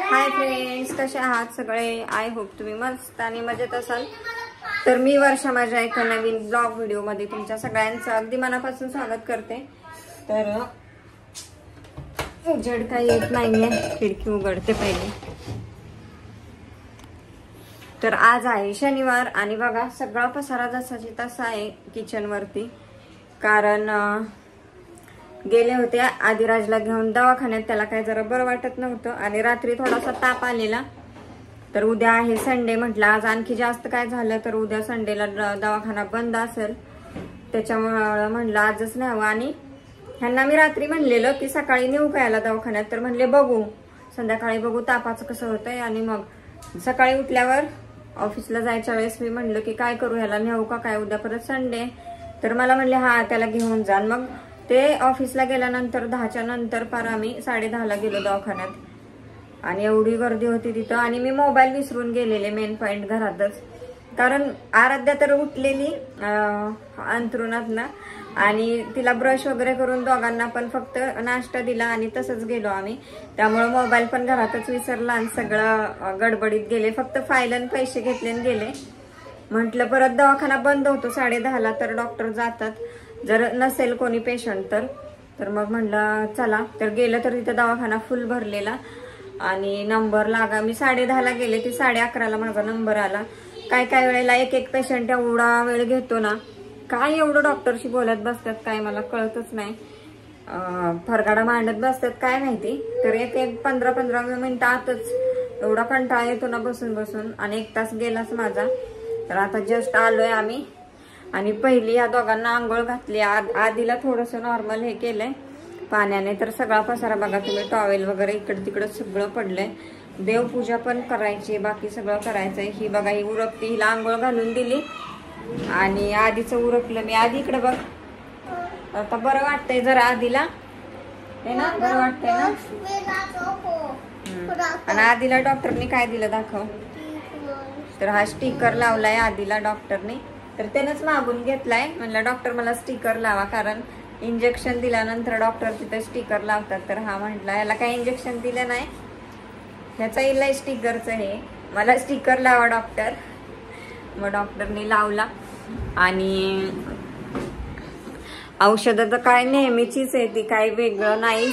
Hi friends, कसे आहात सगळे? आय होप तुम्ही मस्त आणि मजेत असाल. तर मी वर्षा माझ्या एका नवीन ब्लॉग व्हिडिओ मध्ये तुमच्या सगळ्यांचं अगदी मनापासून स्वागत करते. तर उजेड काही येत नाहीये, खिडकी उघडते पहिले. तर आज आहे शनिवार आणि बघा सगळा पसारा जसाची तसा आहे किचन वरती. कारण गेले होते आदिराजला घेऊन दवाखान्यात, त्याला काय जरा बरं वाटत नव्हतं आणि रात्री थोडासा ताप आलेला. तर उद्या आहे संडे, म्हटलं आज आणखी जास्त काय झालं तर उद्या संडेला दवाखाना बंद असेल, त्याच्यामुळे म्हणलं आजच न्यावं. आणि ह्यांना मी रात्री म्हणलेलं की सकाळी नेऊ का याला दवाखान्यात, तर म्हणले बघू संध्याकाळी बघू तापाचं कसं होतंय. आणि मग सकाळी उठल्यावर ऑफिसला जायच्या वेळेस मी म्हणलं की काय करू, ह्याला नेऊ का काय, उद्या परत संडे. तर मला म्हणले हा त्याला घेऊन जा. मग ते ऑफिसला गेल्यानंतर 10च्या नंतर पार आम्ही 10:30ला गेलो दवाखान्यात. आणि एवढी गर्दी होती तिथं. आणि मी मोबाईल विसरून गेलेले मेन पॉइंट घरातच, कारण आराध्या तर उठलेली अंथरुणातनं आणि तिला ब्रश वगैरे करून दोघांना पण फक्त नाश्ता दिला आणि तसंच गेलो आम्ही. त्यामुळे मोबाईल पण घरातच विसरला आणि सगळं गडबडीत गेले. फक्त फाईल आणि पैसे घेतले आणि गेले. म्हटलं परत दवाखाना बंद होतो 10:30ला, तर डॉक्टर जातात जर नसेल कोणी पेशंट तर मग म्हणलं चला. तर गेलं तर तिथं दवाखाना फुल भरलेला आणि नंबर लागा. मी 10:30ला गेले की 11:30ला माझा नंबर आला. काय वेळेला एक पेशंट एवढा वेळ घेतो ना, काय एवढं डॉक्टरशी बोलत बसतात काय मला कळतच नाही. फरगाडा मांडत बसतात काय माहिती. तर एक 15 मिनिटं आतच एवढा कंटाळा येतो ना बसून बसून, आणि 1 तास गेलाच माझा. तर आता जस्ट आलोय आम्ही. आणि पहिली या दोघांना आंघोळ घातली. आधीला थोडस नॉर्मल हे केलंय पाण्याने. तर सगळा पसारा बघा तुम्ही, टॉवेल वगैरे इकडे तिकडे सगळं पडलंय. देवपूजा पण करायची, बाकी सगळं करायचंय. ही बघा ही उरकती, हिला आंघोळ घालून दिली आणि आधीचं उरकलं मी. आधी इकडे बघ, आता बरं वाटतंय जरा आधीला, हे ना बरं वाटतंय ना. आणि आधीला डॉक्टरनी काय दिलं दाखव. तर हा स्टिकर लावलाय आधीला डॉक्टरनी. तर त्यानंच मागून घेतलाय. म्हणलं डॉक्टर मला स्टिकर लावा, कारण इंजेक्शन दिल्यानंतर डॉक्टर तिथे स्टिकर लावतात. तर हा म्हटला याला काही इंजेक्शन दिलं नाही, ह्याचा इलाय स्टिकरचं, हे मला स्टिकर लावा डॉक्टर. मग डॉक्टरने लावला. आणि औषधं तर काय नेहमीचीच आहे, ती काय वेगळं नाही.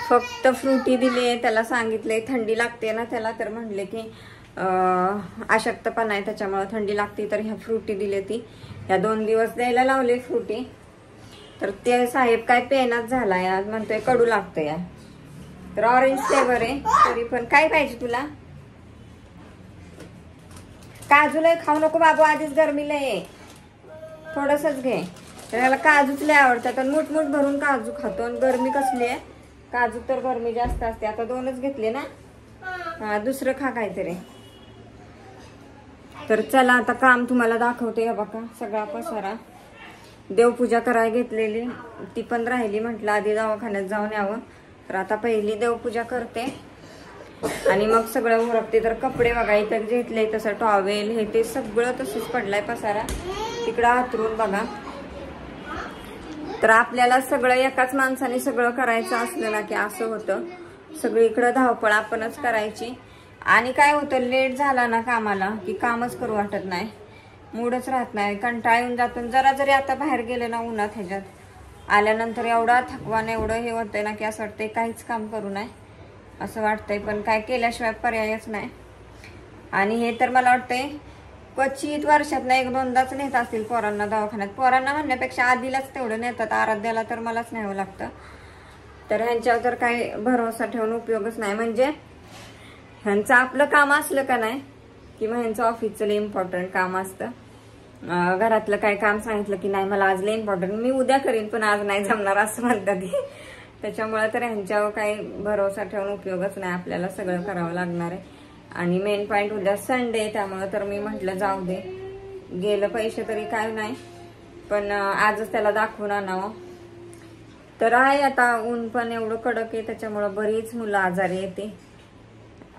फक्त फ्रुटी दिली आहे, त्याला सांगितलंय थंडी लागते ना त्याला. तर म्हणले की अशक्तपणा आहे त्याच्यामुळे थंडी लागते, तर ह्या फ्रुटी दिले. ती ह्या 2 दिवस द्यायला लावले फ्रुटी. तर ते साहेब काय पेनाच झालाय आज, म्हणतोय कडू लागतंय या. तर ऑरेंज फ्लेवर आहे. तरी पण काय पाहिजे तुला? काजू लय खाऊ नको बाबू, आधीच गरमीला आहे, थोडसच घे. तर याला काजूच लय आवडतात आणि मुठमुठ भरून काजू खातो. आणि गरमी कसली आहे, काजू तर गरमी जास्त असते. आता 2च घेतले ना, हा दुसरं खा काहीतरी. तर चला आता काम तुम्हाला दाखवते. हे बघा सगळा पसारा, देवपूजा करायला घेतलेली ती पण राहिली. म्हटलं आधी दवाखान्यात जाऊन यावं. तर आता पहिली देवपूजा करते आणि मग सगळं उरकते. तर कपडे बघा इथं घेतले, तसं टॉवेल हे ते सगळं तसंच पडलाय पसारा. तिकडं हातरून बघा. तर आपल्याला सगळं एकाच माणसाने सगळं करायचं असलं ना की असं होतं, सगळीकडं धावपळ आपणच करायची. आणि काय होतं, लेट झाला ना कामाला की कामच करू वाटत नाही, मूडच राहत नाही, कंटाळा येऊन जातो. जरा जरी आता बाहेर गेलं ना उन्हात ह्याच्यात आल्यानंतर एवढा थकवान एवढं हे होतंय ना की असं वाटतंय काहीच काम करू नये असं वाटतंय. पण काय केल्याशिवाय पर्यायच नाही. आणि हे तर मला वाटतंय क्वचित वर्षातनं 1-2दाच नेत असतील पोरांना दवाखान्यात. पोरांना म्हणण्यापेक्षा आधीलाच तेवढं नेतात, आराध्याला तर मलाच न्यावं लागतं. तर ह्यांच्यावर तर काही भरोसा ठेवून उपयोगच नाही. म्हणजे ह्यांचं आपलं काम असलं का नाही की मग ह्यांचं ऑफिसचं लय इम्पॉर्टंट काम असतं. घरातलं काय काम सांगितलं की नाही मला आज लय इम्पॉर्टंट, मी उद्या करीन पण आज नाही जमणार असं म्हणतात. त्याच्यामुळे तर ह्यांच्यावर काही भरोसा ठेवून उपयोगच नाही, आपल्याला सगळं करावं लागणार आहे. आणि मेन पॉइंट उद्या संडे, त्यामुळे तर मी म्हटलं जाऊ दे, गेलं पैसे तरी काय नाही, पण आजच त्याला दाखवून आणावं. तर आहे आता ऊन पण एवढं कडक आहे, त्याच्यामुळं बरीच मुलं आजारी येते.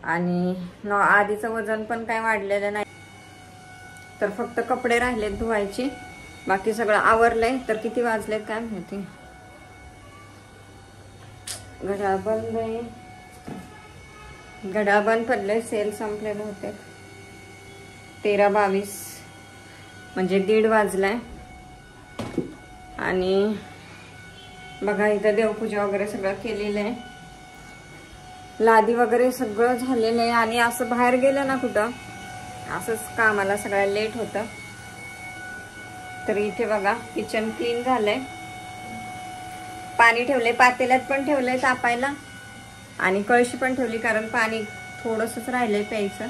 आणि आधीचं वजन पण काय वाढलेलं नाही. तर फक्त कपडे राहिलेत धुवायचे, बाकी सगळं आवरलंय. तर किती वाजलेत काय माहिती, घड्याळ बंद आहे. घड्याळ बंद पडले, सेल संपलेले होते. 13:22 म्हणजे 1:30 वाजलाय. आणि बघा इथं देवपूजा वगैरे सगळं केलेलं आहे. लादी वगैरे सगळं झालेलं आहे. आणि असं बाहेर गेलं ना कुठं, असंच कामाला सगळं लेट होतं. तर इथे बघा किचन क्लीन झालंय. पाणी ठेवले, पातेल्यात पण ठेवलंय तापायला आणि कळशी पण ठेवली, कारण पाणी थोडंसंच राहिलंय प्यायचं.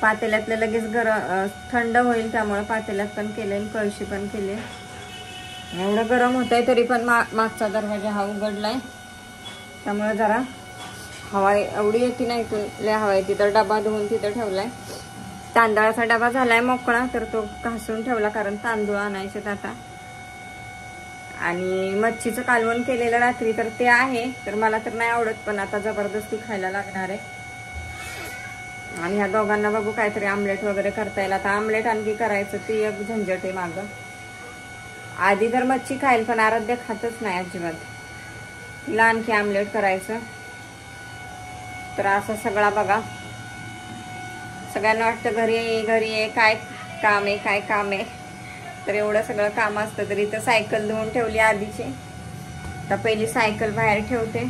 पातेल्यातलं लगेच थंड होईल, त्यामुळे पातेल्यात पण केले, कळशी पण केली. एवढं गरम होतंय तरी पण मागचा दरवाजा हा उघडलाय, त्यामुळे जरा हवा एवढी येते नाही, लय हवा येते. तर डबा धुवून तिथं ठेवलाय. तांदळाचा डबा झालाय मोकळा, तर तो घासून ठेवला, कारण तांदूळ आणायचे आता. आणि मच्छीचं कालवण केलेलं रात्री, तर ते आहे. तर मला तर नाही आवडत, पण आता जबरदस्ती खायला लागणार आहे. आणि ह्या दोघांना बघू काहीतरी आमलेट वगैरे करता येईल. आता आमलेट आणखी करायचं, ती एक झंझट आहे मागं. आधी तर मच्छी खाईल, पण आराध्य खातच नाही अजिबात. तिला आणखी आमलेट करायचं. तर असं सगळा बघा, सगळ्यांना वाटतं घरी आहे, काय काम आहे, काय काम आहे. तर एवढं सगळं काम असतं. तर इथं सायकल धुवून ठेवली आधीची. तर पहिली सायकल बाहेर ठेवते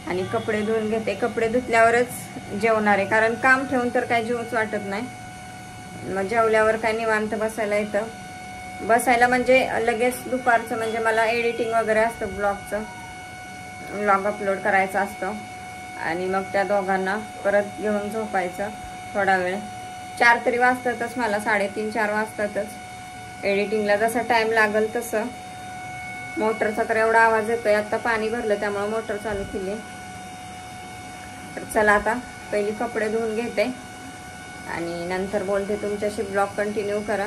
आणि कपडे धुवून घेते. कपडे धुतल्यावरच जेवणार आहे, कारण काम ठेवून तर काय जेवूच वाटत नाही. मग जेवल्यावर काय निवांत बसायला येतं. बसायला म्हणजे लगेच दुपारचं, म्हणजे मला एडिटिंग वगैरे असतं, ब्लॉग अपलोड करायचं असतं. आणि मग त्या दोघांना परत घेऊन झोपायचं थोडा वेळ. 4 तरी वाजतातच मला, 3:30-4 वाजतातच. एडिटिंगला जसा टाइम लागल तसं. मोटरचा तर एवढा आवाज येतोय. आता पाणी भरलं त्यामुळे मोटर चालू केली. तर चला आता पहिली कपडे धुवून घेते आणि नंतर बोलते तुमच्याशी. ब्लॉग कंटिन्यू करा.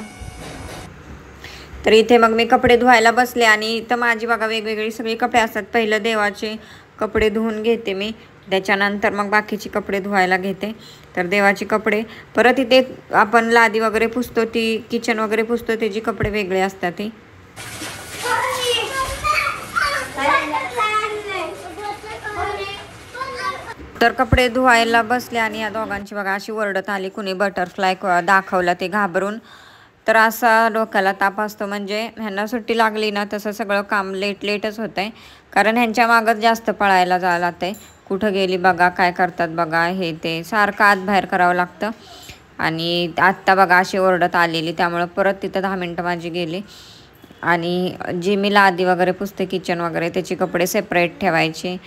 तर इथे मग मी कपडे धुवायला बसले. आणि इथं माझी बघा वेगवेगळी सगळी कपडे असतात. पहिलं देवाचे कपडे धुवून घेते मी, त्याच्यानंतर मग बाकीची कपडे धुवायला घेते. तर देवाची कपडे परत इथे आपण लादी वगैरे पुसतो, ती किचन वगैरे पुसतो, त्याची कपडे वेगळे असतात. ती तर कपडे धुवायला बसले आणि या दोघांची बघा अशी वरडत आली. कुणी बटरफ्लाय दाखवला ते घाबरून. तर असा डोक्याला ताप असतो. म्हणजे ह्यांना सुट्टी लागली ना, तसं सगळं काम लेटच होतं आहे, कारण ह्यांच्या मागच जास्त पळायला जावं लागतं आहे. कुठं गेली बघा, काय करतात बघा, हे ते सारखं आत बाहेर करावं लागतं. आणि आत्ता बघा अशी ओरडत आलेली, त्यामुळं परत तिथं 10 मिनटं माझी गेली. आणि जी मी लादी वगैरे पुसते किचन वगैरे, त्याची कपडे सेपरेट ठेवायची.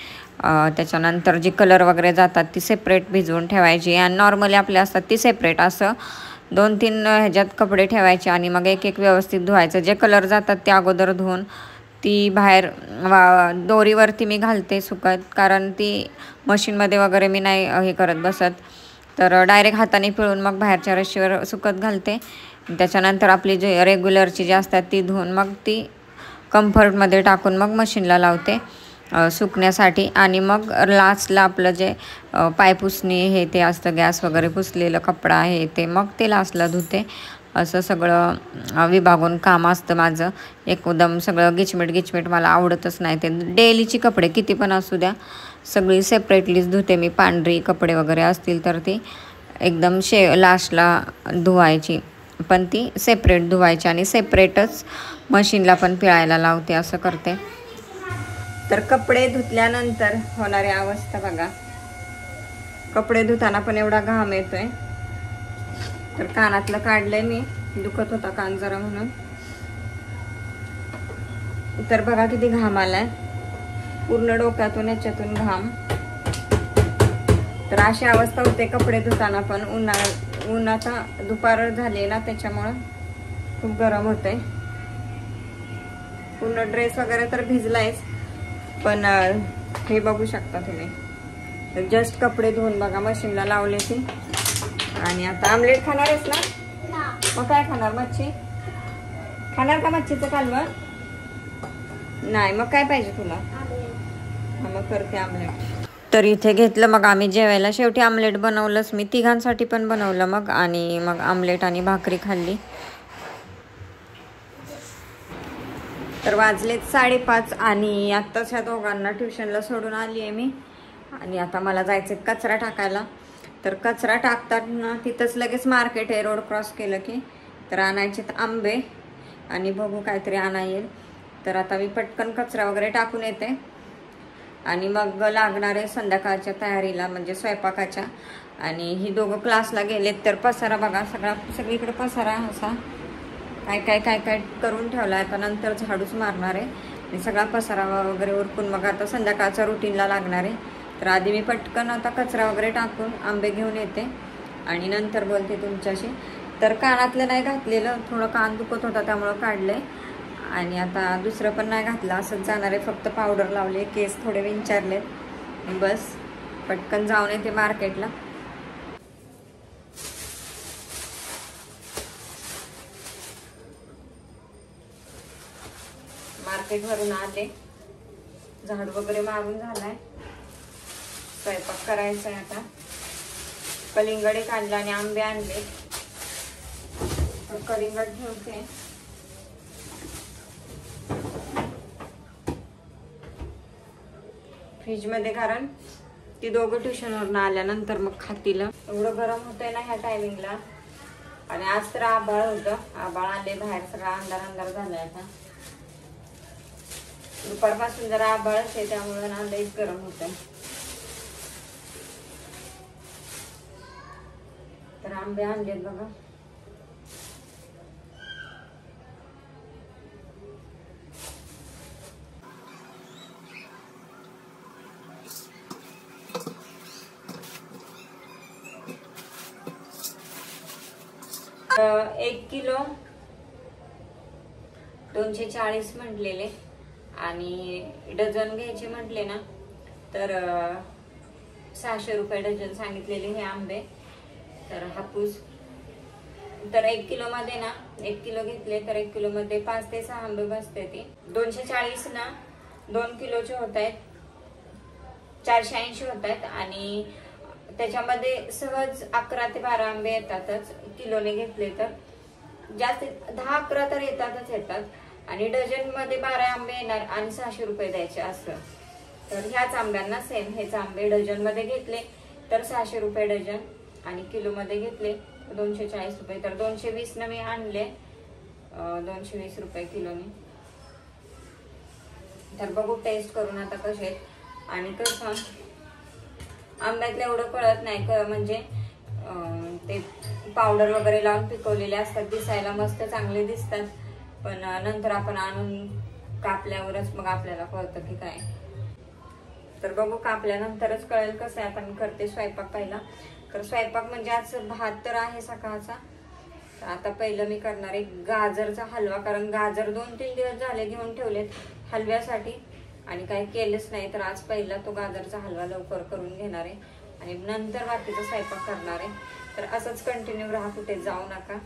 त्याच्यानंतर जी कलर वगैरे जातात ती सेपरेट भिजवून ठेवायची. आणि नॉर्मली आपले असतात ती सेपरेट. असं 2-3 ह्याच्यात कपडे ठेवायचे आणि मग एक व्यवस्थित धुवायचं. जे कलर जातात ते अगोदर धुवून ती बाहेर दोरीवरती मी घालते सुकत, कारण ती मशीनमध्ये वगैरे मी नाही हे करत बसत. तर डायरेक्ट हाताने पिळून मग बाहेरच्या रशीवर सुकत घालते. त्याच्यानंतर आपली जे रेग्युलरची जी असतात ती धुवून मग ती कम्फर्टमध्ये टाकून मग मशीनला लावते सुकण्यासाठी. आणि मग लास्टला आपलं जे पाय पुसणी हे ते असतं, गॅस वगैरे पुसलेलं कपडा आहे ते, मग ते लास्टला धुते. असं सगळं विभागून काम असतं माझं. एकदम सगळं गिचमिट मला आवडतच नाही. ते डेलीची कपडे किती पण असू द्या, सगळी सेपरेटलीच धुते मी. पांढरी कपडे वगैरे असतील तर ती एकदम लास्टला धुवायची, पण ती सेपरेट धुवायची आणि सेपरेटच मशीनला पण पिळायला लावते. असं करते. तर कपडे धुतल्यानंतर होणारी अवस्था बघा. कपडे धुताना पण एवढा घाम येतोय. तर कानातलं काढलंय मी, दुखत होता कान जरा म्हणून. तर बघा किती घाम आलाय, पूर्ण डोक्यातून याच्यातून घाम. तर अशी अवस्था होते कपडे धुताना पण. ऊन आता दुपार झाली ना, त्याच्यामुळं खूप गरम होतंय. पूर्ण ड्रेस वगैरे तर भिजलायच, पण हे बघू शकता तुम्ही. जस्ट कपडे धुवून बघा मशीनला लावले ते. आणि आता आमलेट खाणार आहेस ना? मग काय खाणार? मच्छी खाणार का? मच्छीचं कालवण नाही, मग काय पाहिजे तुला? मग करते आमलेट. तर इथे घेतलं मग आम्ही जेवायला. शेवटी आमलेट बनवलंच मी, तिघांसाठी पण बनवलं मग. आणि मग आमलेट आणि भाकरी खाल्ली. तर वाजलेत 5:30 आणि आत्ताच ह्या दोघांना ट्युशनला सोडून आली आहे मी. आणि आता मला जायचं कचरा टाकायला. तर कचरा टाकताना तिथंच लगेच मार्केट आहे, रोड क्रॉस केलं की. तर आणायचे आंबे आणि बघू काहीतरी आणा येईल. तर आता मी पटकन कचरा वगैरे टाकून येते आणि मग लागणार आहे संध्याकाळच्या तयारीला, म्हणजे स्वयंपाकाच्या. आणि ही दोघं क्लासला गेलेत. तर पसारा बघा, सगळीकडे पसारा असा काय काय काय काय करून ठेवला. आता नंतर झाडूच मारणार आहे आणि सगळा पसारा वगैरे उरकून मग आता संध्याकाळच्या रुटीनला लागणार आहे. तर आधी मी पटकन आता कचरा वगैरे टाकून आंबे घेऊन येते आणि नंतर बोलते तुमच्याशी. तर कानातलं नाही घातलेलं, थोडं कान दुखत होता त्यामुळं काढलंय. आणि आता दुसरं पण नाही घातलं, असंच जाणार आहे. फक्त पावडर लावले, केस थोडे विंचारले, बस. पटकन जाऊन येते मार्केटला. मार्केटवरून आले, झाडू वगैरे मारून झालाय, स्वयंपाक करायचा आहे आता. कलिंगड काढला आणि आंबे आणले. कलिंगड ठेवते. फ्रीज मध्ये, कारण ती दोघं ट्युशनवरून आल्यानंतर मग खातील. एवढं गरम होतंय ना ह्या टायमिंगला. आणि आज तर आभाळ होतं, आभाळ आले बाहेर, सगळा अंधार अंधार झालाय. आता दुपारपासून जरा आभाळच आहे त्यामुळे ना लईच गरम होतंय. तर आंबे आणलेत बघा. एक किलो 240 म्हटलेले आणि डझन घ्यायचे म्हटले ना तर 600 रुपये डझन सांगितलेले हे आंबे. तर हापूस तर 1 किलो मध्ये ना, 1 किलो घेतले तर 1 किलो मध्ये 5 ते 6 आंबे बसते. ती 240 ना 2 किलोचे होत आहेत, 480 होत आहेत. आणि त्याच्यामध्ये सहज 11 ते 12 आंबे येतातच किलोने घेतले तर. जास्त 10-11 तर येतात. आणि डझन मध्ये 12 आंबे येणार आणि 600 रुपये द्यायचे असं. तर ह्याच आंब्यांना सेम हेच आंबे डझन मध्ये घेतले तर 600 रुपये डझन आणि किलो मध्ये घेतले 240 रुपये. तर 220 न मी आणले, 220 रुपये किलोने. तर बघू टेस्ट करून आता कसे. आणि कसं आंब्यातलं एवढं कळत नाही, म्हणजे ते पावडर वगैरे लावून पिकवलेले असतात, दिसायला मस्त चांगले दिसतात, पण नंतर आपण आणून कापल्यावरच मग आपल्याला कळतं की काय. तर बघू कापल्यानंतरच कळेल कसं आहे. आता मी करते स्वयंपाक पहिला. तर स्वयंपाक म्हणजे आज भात तर आहे सकाळचा. तर आता पहिलं मी करणार आहे गाजरचा हलवा, कारण गाजर 2-3 दिवस झाले घेऊन ठेवलेत हलव्यासाठी आणि काही केलेच नाही. तर आज पहिला तो गाजरचा हलवा लवकर करून घेणार आहे आणि नंतर बाकीचा स्वयंपाक करणार आहे. तर असंच कंटिन्यू राहा, कुठे जाऊ नका.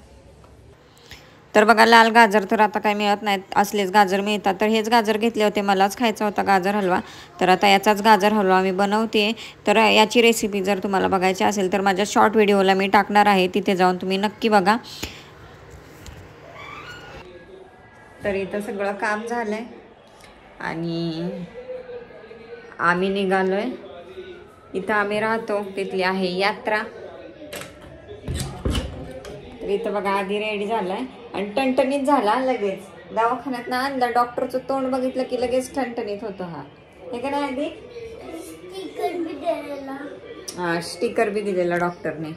तर बघा लाल गाजर तर आता काही मिळत नाहीत, असलेच गाजर मिळतात. तर हेच गाजर घेतले होते, मलाच खायचा होता गाजर हलवा. तर आता याचाच गाजर हलवा मी बनवते. तर याची रेसिपी जर तुम्हाला बघायची असेल तर माझ्या शॉर्ट व्हिडिओला मी टाकणार आहे, तिथे जाऊन तुम्ही नक्की बघा. तर इथं सगळं काम झालंय आणि आम्ही निघालोय. इथं आम्ही राहतो तिथली आहे यात्रा. तर इथं बघा आधी रेडी झालाय आणि टणटणीत झाला लगेच. दवाखान्यात ना आणला, डॉक्टरचं तोंड बघितलं की लगेच ठणठणीत होतो. हा हे का नाही आधी स्टिकर बी दिलेला डॉक्टरने.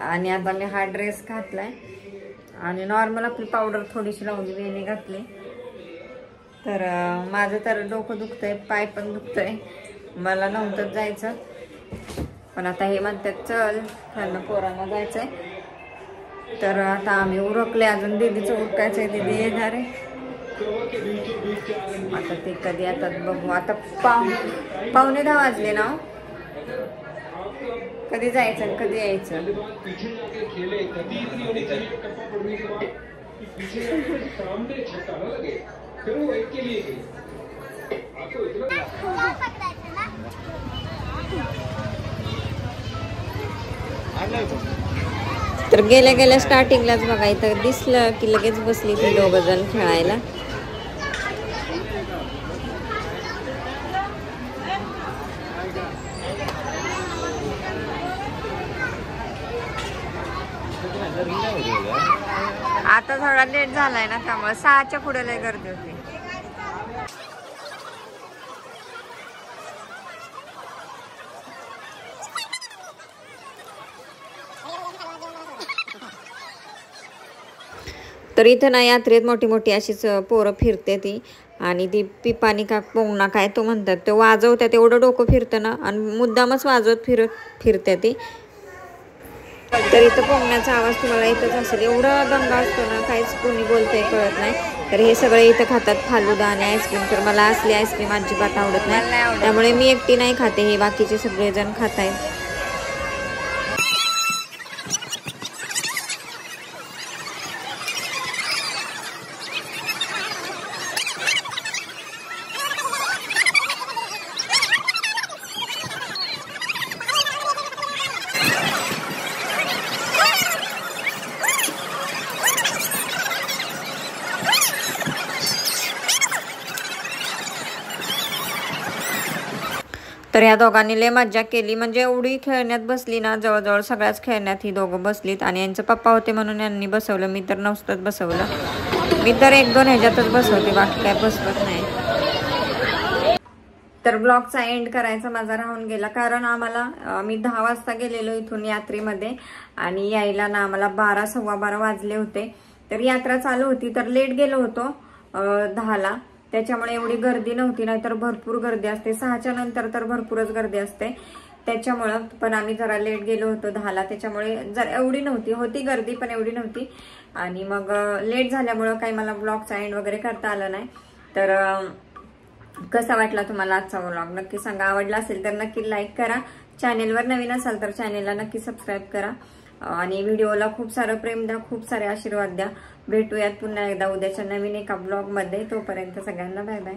आणि आता मी हा ड्रेस घातलाय आणि नॉर्मल आपली पावडर थोडीशी लावली, वेणी घातली. तर माझं तर डोकं दुखतंय, पाय पण दुखतंय. मला नव्हतं जायचं, पण आता हे म्हणतात चल, त्यांना पोरांना जायचंय. तर आता आम्ही उरकले, अजून दीदीचं उरकायचंय, दीदी येणार आहे. आता ते कधी येतात बघू. आता 9:45 वाजले ना, कधी जायचं कधी यायचं. तर गेल्या गेल्या स्टार्टिंगलाच बघा इथं दिसलं की लगेच बसली ती 2 जण खेळायला. आता थोडा लेट झालाय ना, त्यामुळे 6च्या पुढे लय गर्दी होती. तर इथं ना यात्रेत मोठी मोठी अशीच पोरं फिरते ती, आणि ती पिपानी का पोंगना काय तो म्हणतात, ते वाजवतात, तेवढं डोकं फिरतं ना, आणि मुद्दामच वाजवत फिरते ती. तर इथं पोंगण्याचा आवाज तुम्हाला येतच असेल, एवढा दंगा असतो ना, काहीच कोणी बोलतंय कळत नाही. तर हे सगळे इथं खातात फालुदा आणि आईस्क्रीम. तर मला असली आईस्क्रीम अजिबात आवडत नाही, त्यामुळे मी एकटी नाही खाते, हे बाकीचे सगळेजण खात आहेत. तर ह्या दोघांनी लय मज्जा केली, म्हणजे एवढी खेळण्यात बसली ना, जवळजवळ सगळ्याच खेळण्यात ही दोघं बसलीत. आणि यांचं पप्पा होते म्हणून यांनी बसवलं, मी तर नसतंच बसवलं. मी तर 1-2 ह्याच्यातच बसवते, बाकी काय बसवत नाही. तर ब्लॉगचा एंड करायचा माझा राहून गेला, कारण आम्हाला मी 10 वाजता गेलेलो इथून यात्रेमध्ये, आणि यायला ना आम्हाला 12-12:15 वाजले होते. तर यात्रा चालू होती, तर लेट गेलो होतो 10ला, त्याच्यामुळे एवढी गर्दी नव्हती, नाहीतर भरपूर गर्दी असते. 6च्या नंतर तर भरपूरच गर्दी असते, त्याच्यामुळं. पण आम्ही जरा लेट गेलो होतो 10ला, त्याच्यामुळे जर एवढी नव्हती, होती गर्दी पण एवढी नव्हती. आणि मग लेट झाल्यामुळं काही मला ब्लॉगचा एंड वगैरे करता आला नाही. तर कसा वाटला तुम्हाला आजचा व्लॉग नक्की सांगा. आवडला असेल तर नक्की लाईक करा. चॅनेलवर नवीन असाल तर चॅनेलला नक्की सबस्क्राईब करा, आणि व्हिडिओला खूप सारं प्रेम द्या, खूप सारे आशीर्वाद द्या. भेटूयात पुन्हा एकदा उद्याच्या नवीन एका ब्लॉग मध्ये. तोपर्यंत सगळ्यांना बाय बाय.